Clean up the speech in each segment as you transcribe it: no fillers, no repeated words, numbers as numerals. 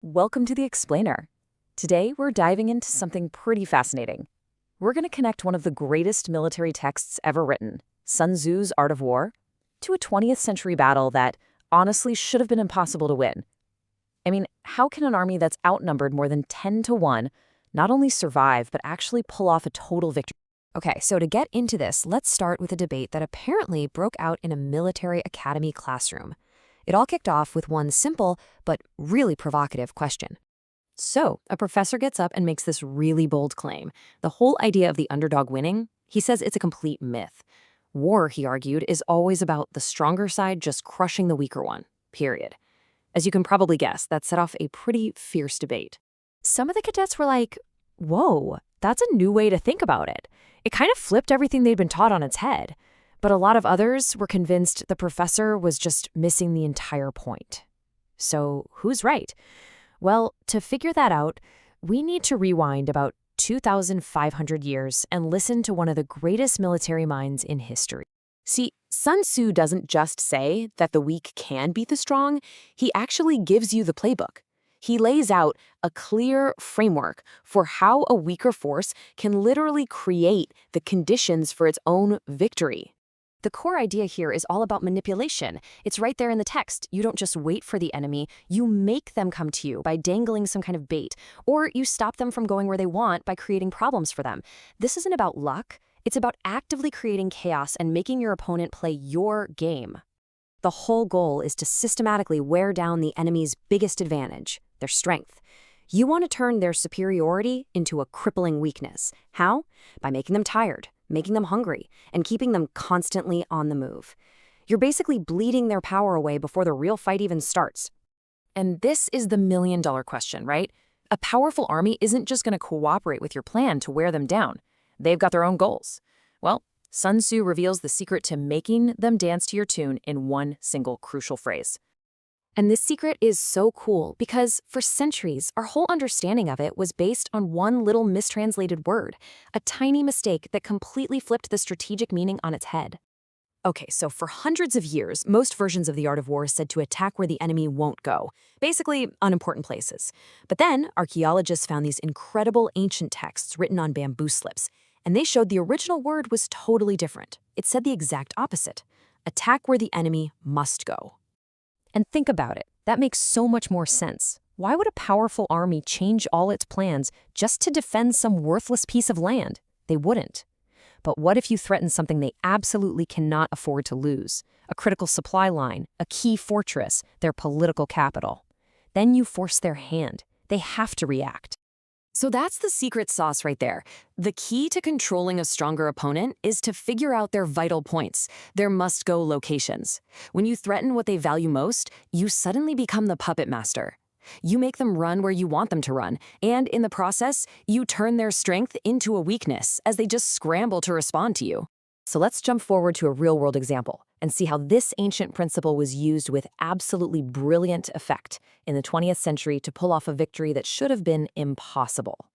Welcome to the Explainer. Today, we're diving into something pretty fascinating. We're going to connect one of the greatest military texts ever written, Sun Tzu's Art of War, to a 20th century battle that honestly should have been impossible to win. I mean, how can an army that's outnumbered more than 10 to 1 not only survive, but actually pull off a total victory? Okay, so to get into this, let's start with a debate that apparently broke out in a military academy classroom. It all kicked off with one simple but really provocative question. So, a professor gets up and makes this really bold claim. The whole idea of the underdog winning, he says it's a complete myth. War, he argued, is always about the stronger side just crushing the weaker one, period. As you can probably guess, that set off a pretty fierce debate. Some of the cadets were like, whoa, that's a new way to think about it. It kind of flipped everything they'd been taught on its head. But a lot of others were convinced the professor was just missing the entire point. So who's right? Well, to figure that out, we need to rewind about 2,500 years and listen to one of the greatest military minds in history. See, Sun Tzu doesn't just say that the weak can beat the strong, he actually gives you the playbook. He lays out a clear framework for how a weaker force can literally create the conditions for its own victory. The core idea here is all about manipulation. It's right there in the text. You don't just wait for the enemy, you make them come to you by dangling some kind of bait, or you stop them from going where they want by creating problems for them. This isn't about luck, it's about actively creating chaos and making your opponent play your game. The whole goal is to systematically wear down the enemy's biggest advantage, their strength. You want to turn their superiority into a crippling weakness. How? By making them tired, making them hungry, and keeping them constantly on the move. You're basically bleeding their power away before the real fight even starts. And this is the million-dollar question, right? A powerful army isn't just going to cooperate with your plan to wear them down. They've got their own goals. Well, Sun Tzu reveals the secret to making them dance to your tune in one single crucial phrase. And this secret is so cool because for centuries, our whole understanding of it was based on one little mistranslated word, a tiny mistake that completely flipped the strategic meaning on its head. Okay, so for hundreds of years, most versions of the Art of War said to attack where the enemy won't go, basically unimportant places. But then archaeologists found these incredible ancient texts written on bamboo slips, and they showed the original word was totally different. It said the exact opposite: attack where the enemy must go. And think about it, that makes so much more sense. Why would a powerful army change all its plans just to defend some worthless piece of land? They wouldn't. But what if you threaten something they absolutely cannot afford to lose? A critical supply line, a key fortress, their political capital. Then you force their hand. They have to react. So that's the secret sauce right there. The key to controlling a stronger opponent is to figure out their vital points, their must-go locations. When you threaten what they value most, you suddenly become the puppet master. You make them run where you want them to run, and in the process, you turn their strength into a weakness as they just scramble to respond to you. So let's jump forward to a real-world example and see how this ancient principle was used with absolutely brilliant effect in the 20th century to pull off a victory that should have been impossible.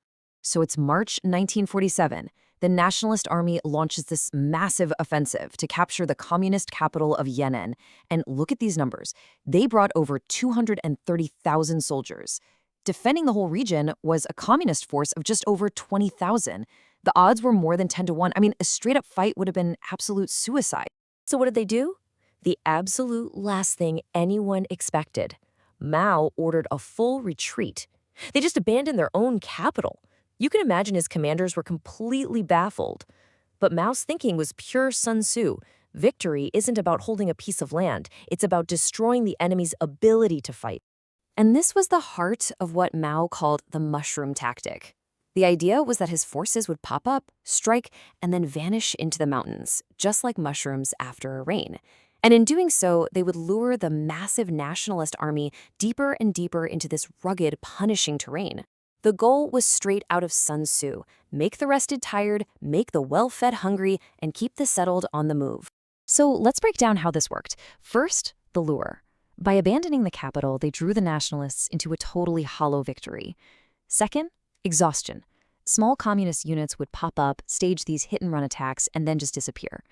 So it's March 1947. The Nationalist Army launches this massive offensive to capture the communist capital of Yemen. And look at these numbers. They brought over 230,000 soldiers. Defending the whole region was a communist force of just over 20,000. The odds were more than 10 to 1. I mean, a straight-up fight would have been absolute suicide. So what did they do? The absolute last thing anyone expected. Mao ordered a full retreat. They just abandoned their own capital. You can imagine his commanders were completely baffled. But Mao's thinking was pure Sun Tzu. Victory isn't about holding a piece of land. It's about destroying the enemy's ability to fight. And this was the heart of what Mao called the mushroom tactic. The idea was that his forces would pop up, strike, and then vanish into the mountains, just like mushrooms after a rain. And in doing so, they would lure the massive nationalist army deeper and deeper into this rugged, punishing terrain. The goal was straight out of Sun Tzu: make the rested tired, make the well-fed hungry, and keep the settled on the move. So let's break down how this worked. First, the lure. By abandoning the capital, they drew the nationalists into a totally hollow victory. Second, exhaustion. Small communist units would pop up, stage these hit-and-run attacks, and then just disappear.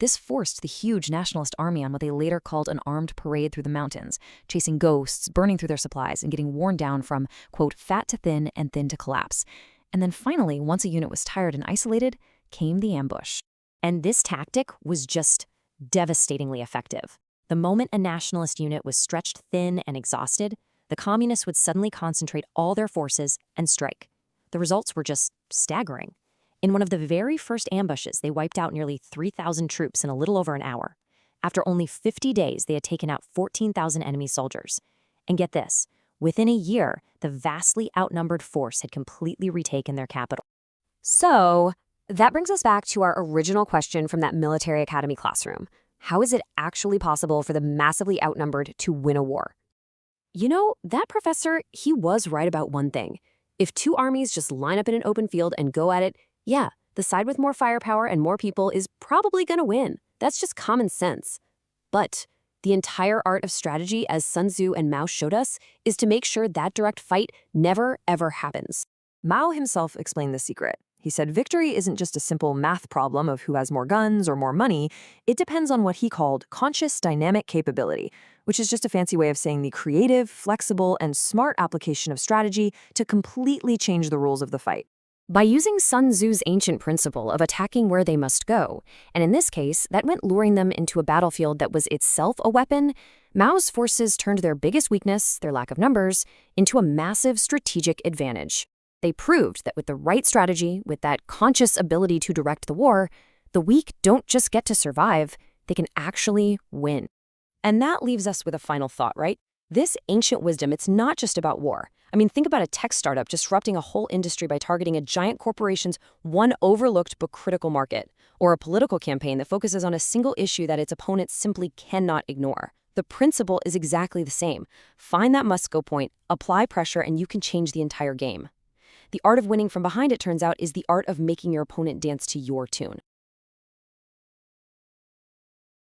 This forced the huge nationalist army on what they later called an armed parade through the mountains, chasing ghosts, burning through their supplies, and getting worn down from, quote, fat to thin and thin to collapse. And then finally, once a unit was tired and isolated, came the ambush. And this tactic was just devastatingly effective. The moment a nationalist unit was stretched thin and exhausted, the communists would suddenly concentrate all their forces and strike. The results were just staggering. In one of the very first ambushes, they wiped out nearly 3,000 troops in a little over an hour. After only 50 days, they had taken out 14,000 enemy soldiers. And get this, within a year, the vastly outnumbered force had completely retaken their capital. So, that brings us back to our original question from that military academy classroom. How is it actually possible for the massively outnumbered to win a war? You know, that professor, he was right about one thing. If two armies just line up in an open field and go at it, yeah, the side with more firepower and more people is probably going to win. That's just common sense. But the entire art of strategy, as Sun Tzu and Mao showed us, is to make sure that direct fight never, ever happens. Mao himself explained the secret. He said victory isn't just a simple math problem of who has more guns or more money. It depends on what he called conscious dynamic capability, which is just a fancy way of saying the creative, flexible, and smart application of strategy to completely change the rules of the fight. By using Sun Tzu's ancient principle of attacking where they must go, and in this case, that meant luring them into a battlefield that was itself a weapon, Mao's forces turned their biggest weakness, their lack of numbers, into a massive strategic advantage. They proved that with the right strategy, with that conscious ability to direct the war, the weak don't just get to survive, they can actually win. And that leaves us with a final thought, right? This ancient wisdom, it's not just about war. I mean, think about a tech startup disrupting a whole industry by targeting a giant corporation's one overlooked but critical market, or a political campaign that focuses on a single issue that its opponents simply cannot ignore. The principle is exactly the same. Find that must-go point, apply pressure, and you can change the entire game. The art of winning from behind, it turns out, is the art of making your opponent dance to your tune.